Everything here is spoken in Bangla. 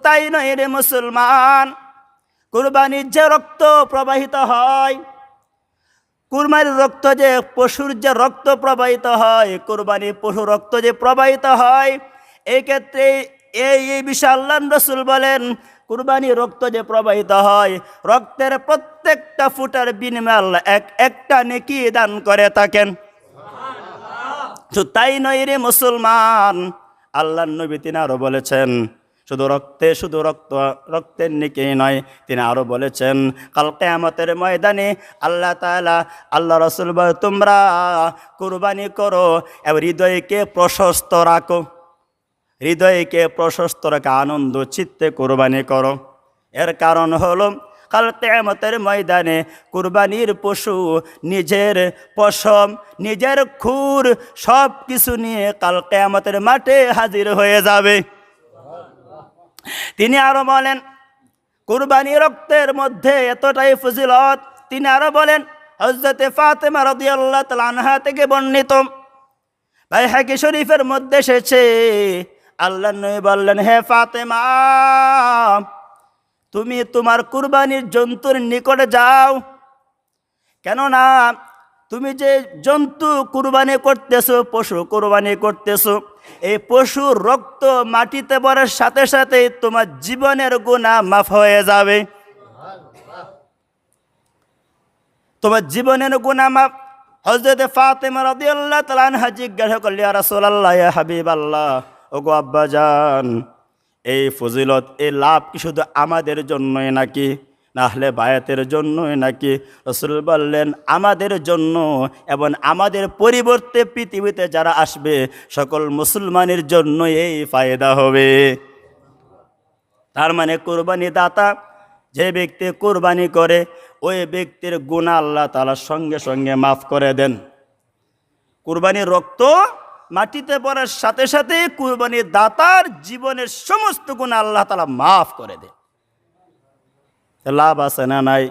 তাই নয় রে মুসলমান, কুরবানির যে রক্ত প্রবাহিত হয়, কুরবানির রক্ত যে পশুর যে রক্ত প্রবাহিত হয়, কুরবানি পশু রক্ত যে প্রবাহিত হয়, এই ক্ষেত্রে এই বিষয়ে আল্লাহর রাসূল বলেন কুরবানি রক্ত যে প্রবাহিত হয়, রক্তের প্রত্যেকটা ফুটার বিনিময়ে আল্লাহ একটা নেকি দান করে থাকেন। তো তাই নয় রে মুসলমান, আল্লাহর নবী তিনি আরো বলেছেন শুধু রক্তের নেকি নয়, তিনি আরো বলেছেন কাল কিয়ামতের ময়দানে আল্লাহ তাআলা, আল্লাহ রাসূল বলে তোমরা কুরবানি করো এবং হৃদয়কে প্রশস্ত রাখো, হৃদয়কে প্রশস্ত রাখো, আনন্দ চিত্তে কুরবানি করো। এর কারণ হলো কাল কিয়ামতের ময়দানে কুরবানির পশু নিজের পশম, নিজের খুর সব কিছু নিয়ে কাল কিয়ামতের মাঠে হাজির হয়ে যাবে। তিনি আরো বলেন কুরবানি রক্তের মধ্যে এতটাই ফজিলত, তিনি আরো বলেন হযরতে ফাতেমা রাদিয়াল্লাহু তাআলা আনহা থেকে বর্ণিত, বাইহাকী শরীফের মধ্যে এসেছে, আল্লাহর নবী বললেন হে ফাতেমা, তুমি তোমার কুরবানির জন্তুর নিকটে যাও, কেননা তুমি যে জন্তু কুরবানি করতেছো, পশু কুরবানি করতেছো, এই পশুর রক্ত মাটিতে পড়ার সাথে সাথে তোমার জীবনের গুনাহ মাফ হয়ে যাবে, তোমার জীবনের গুনাহ মাফ। হযরত ফাতেমা রাদিয়াল্লাহু তাআলা আনহা জিজ্ঞাসা করলেন ইয়া রাসূলুল্লাহ, ইয়া হাবিবাল্লাহ, ওগো আব্বাজান, এই ফজিলত, এই লাভ কি শুধু আমাদের জন্যই নাকি, না আহলে বায়াতের জন্যই নাকি? রাসূল বললেন আমাদের জন্য এবং আমাদের পরিবর্তে পৃথিবীতে যারা আসবে সকল মুসলমানের জন্য এই ফায়দা হবে। তার মানে কুরবানি দাতা যে ব্যক্তি কুরবানি করে ওই ব্যক্তির গুনাহ আল্লাহ তাআলা সঙ্গে সঙ্গে মাফ করে দেন। কুরবানির রক্ত মাটিতে পড়ার সাথে সাথে কুরবানির দাতার জীবনের সমস্ত গুনাহ আল্লাহ তাআলা মাফ করে দেন। লাভ আছে না নাই?